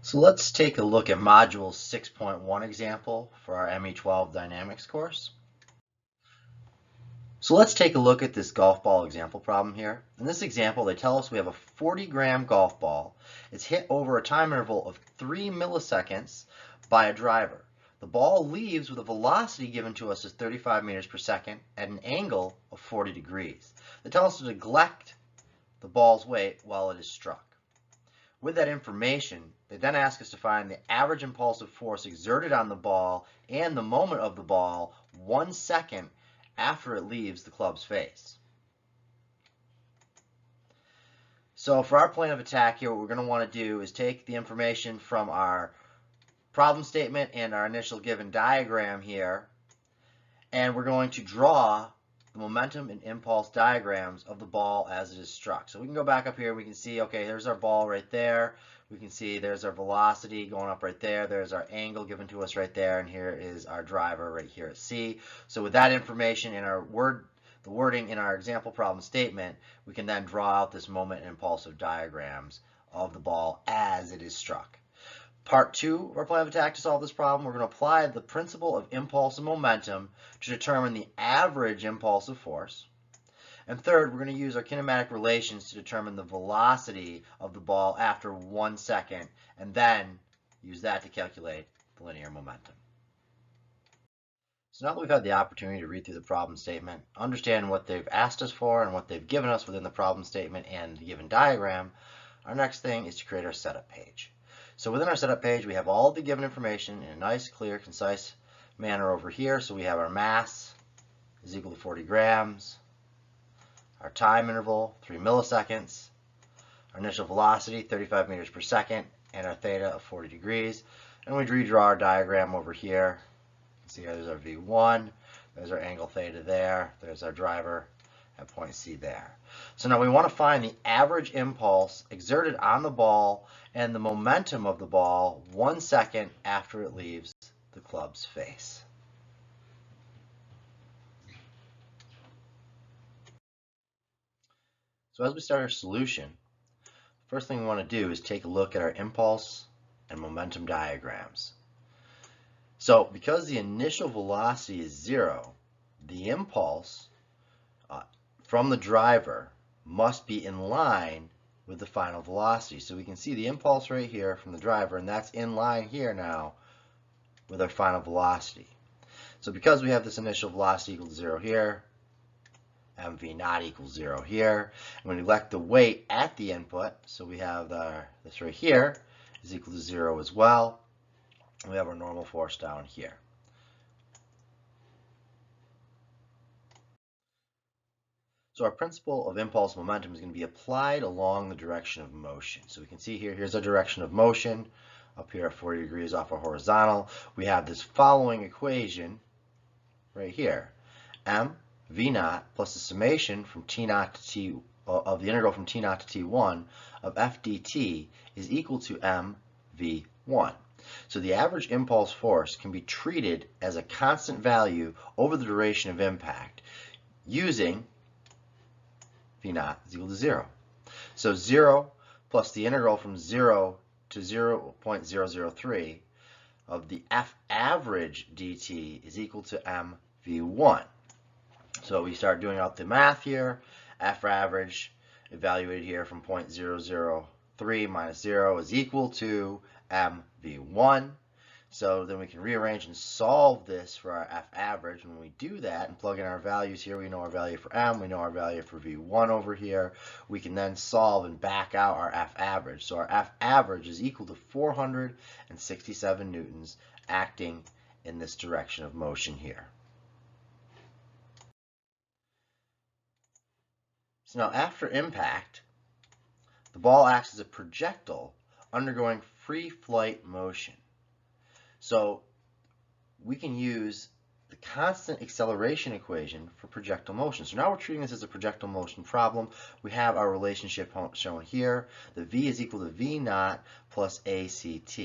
So let's take a look at Module 6.1 example for our ME12 Dynamics course. So let's take a look at this golf ball example problem here. In this example, they tell us we have a 40-gram golf ball. It's hit over a time interval of 3 milliseconds by a driver. The ball leaves with a velocity given to us as 35 meters per second at an angle of 40 degrees. They tell us to neglect the ball's weight while it is struck. With that information, they then ask us to find the average impulsive force exerted on the ball and the moment of the ball 1 second after it leaves the club's face. So for our plan of attack here, what we're going to want to do is take the information from our problem statement and our initial given diagram here, and we're going to draw the momentum and impulse diagrams of the ball as it is struck. So we can go back up here, we can see, okay, there's our ball right there. We can see there's our velocity going up right there. There's our angle given to us right there, and here is our driver right here at C. So with that information in our the wording in our example problem statement, we can then draw out this moment and impulsive diagrams of the ball as it is struck. Part 2 of our plan of attack to solve this problem, we're going to apply the principle of impulse and momentum to determine the average impulsive force. And third, we're going to use our kinematic relations to determine the velocity of the ball after 1 second, and then use that to calculate the linear momentum. So now that we've had the opportunity to read through the problem statement, understand what they've asked us for and what they've given us within the problem statement and the given diagram, our next thing is to create our setup page. So within our setup page, we have all of the given information in a nice, clear, concise manner over here. So we have our mass is equal to 40 grams, our time interval, 3 milliseconds, our initial velocity, 35 meters per second, and our theta of 40 degrees. And we redraw our diagram over here. You can see there's our V1, there's our angle theta there, there's our driver at point C there. So now we want to find the average impulse exerted on the ball and the momentum of the ball 1 second after it leaves the club's face. So as we start our solution, first thing we want to do is take a look at our impulse and momentum diagrams. So because the initial velocity is 0, the impulse from the driver must be in line with the final velocity. So we can see the impulse right here from the driver, and that's in line here now with our final velocity. So because we have this initial velocity equal to 0 here, mv naught equals 0 here, and we neglect the weight at the input, so we have this right here is equal to 0 as well, and we have our normal force down here. So our principle of impulse momentum is going to be applied along the direction of motion. So we can see here, here's our direction of motion, up here at 40 degrees off our horizontal. We have this following equation right here. M v naught plus the summation from t naught to t of the integral from t naught to t1 of f dt is equal to m v1. So the average impulse force can be treated as a constant value over the duration of impact using v naught is equal to 0. So 0 plus the integral from 0 to 0.003 of the f average dt is equal to mv1. So we start doing out the math here. F average evaluated here from 0.003 minus 0 is equal to mv1. So then we can rearrange and solve this for our F average. When we do that and plug in our values here, we know our value for M, we know our value for V1 over here. We can then solve and back out our F average. So our F average is equal to 467 newtons acting in this direction of motion here. So now after impact, the ball acts as a projectile undergoing free flight motion. So we can use the constant acceleration equation for projectile motion. So now we're treating this as a projectile motion problem. We have our relationship shown here. The V is equal to V naught plus ACT.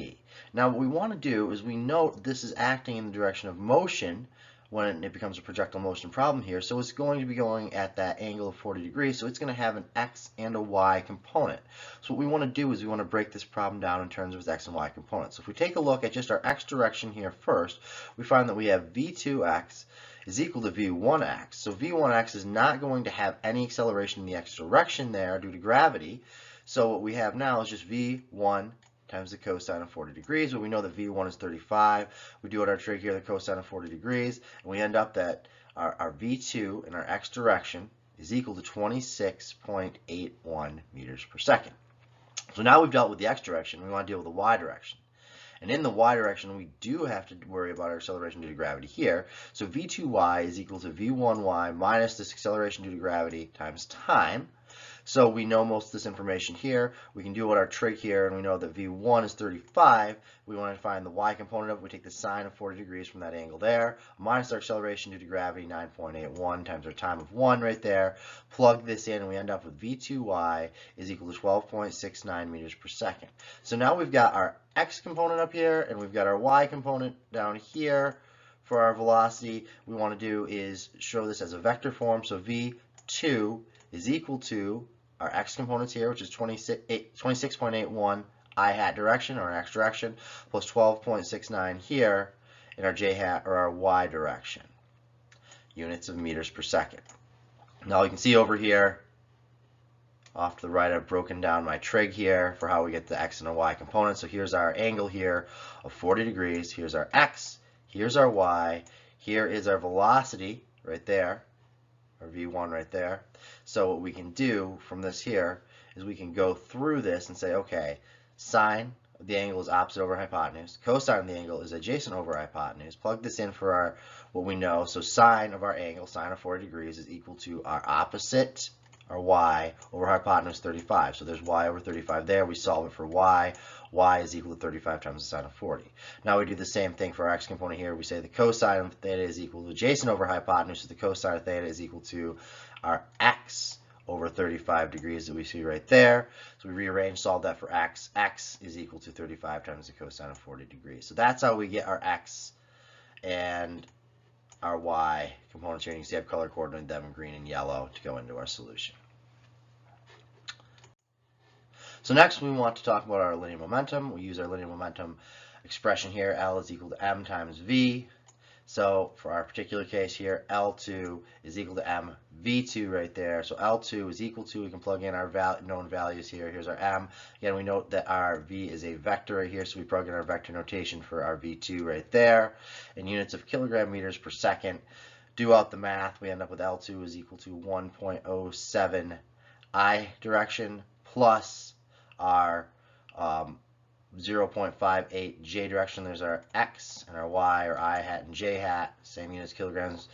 Now what we want to do is we note this is acting in the direction of motion when it becomes a projectile motion problem here. So it's going to be going at that angle of 40 degrees, so it's going to have an x and a y component. So what we want to do is we want to break this problem down in terms of its x and y components. So if we take a look at just our x direction here first, we find that we have v2x is equal to v1x. So v1x is not going to have any acceleration in the x direction there due to gravity. So what we have now is just v1 times the cosine of 40 degrees, but we know that v1 is 35. We do our trig here, the cosine of 40 degrees, and we end up that our v2 in our x direction is equal to 26.81 meters per second. So now we've dealt with the x direction, we want to deal with the y direction. And in the y direction, we do have to worry about our acceleration due to gravity here. So v2y is equal to v1y minus this acceleration due to gravity times time. So we know most of this information here. We can do what our trig here, and we know that v1 is 35. We want to find the y component of it. We take the sine of 40 degrees from that angle there, minus our acceleration due to gravity, 9.81, times our time of 1 right there. Plug this in, and we end up with v2y is equal to 12.69 meters per second. So now we've got our x component up here, and we've got our y component down here for our velocity. What we want to do is show this as a vector form. So v2 is equal to our x components here, which is 26.81 I hat direction, or x direction, plus 12.69 here in our j hat, or our y direction, units of meters per second. Now you can see over here, off to the right, I've broken down my trig here for how we get the x and the y components. So here's our angle here of 40 degrees. Here's our x. Here's our y. Here is our velocity right there, or v1 right there. So what we can do from this here is we can go through this and say, okay, sine of the angle is opposite over hypotenuse. Cosine of the angle is adjacent over hypotenuse. Plug this in for our what we know. So sine of our angle, sine of 40 degrees, is equal to our opposite, our y, over hypotenuse 35. So there's y over 35 there. We solve it for y. Y is equal to 35 times the sine of 40. Now we do the same thing for our x component here. We say the cosine of theta is equal to adjacent over hypotenuse, so the cosine of theta is equal to our x over 35 degrees that we see right there. So we rearrange, solve that for x. X is equal to 35 times the cosine of 40 degrees. So that's how we get our x and our y components here. And you can see I've color coordinated them in green and yellow to go into our solution. So next we want to talk about our linear momentum. We use our linear momentum expression here. L is equal to m times v. So for our particular case here, L2 is equal to mv2 right there. So L2 is equal to, we can plug in our known values here. Here's our m. Again, we note that our v is a vector right here, so we plug in our vector notation for our v2 right there. In units of kilogram meters per second, do out the math, we end up with L2 is equal to 1.07 I direction plus our 0.58 j direction. There's our x and our y, or I hat and j hat, same units, kilograms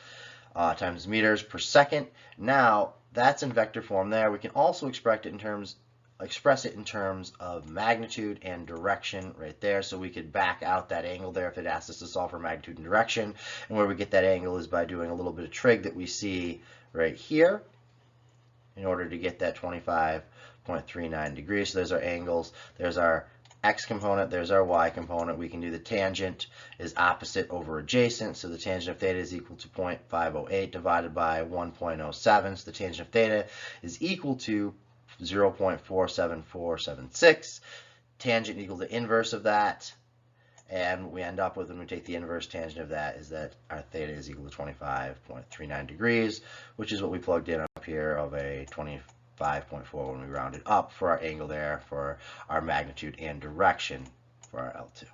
times meters per second. Now that's in vector form there. We can also express it in terms of magnitude and direction right there. So we could back out that angle there if it asks us to solve for magnitude and direction. And where we get that angle is by doing a little bit of trig that we see right here in order to get that 25.39 degrees. So there's our angles. There's our x component, there's our y component. We can do the tangent is opposite over adjacent, so the tangent of theta is equal to 0.508 divided by 1.07, so the tangent of theta is equal to 0.47476. Tangent equals the inverse of that, and we end up with, when we take the inverse tangent of that, is that our theta is equal to 25.39 degrees, which is what we plugged in up here of a 25.4 when we rounded up for our angle there for our magnitude and direction for our L2.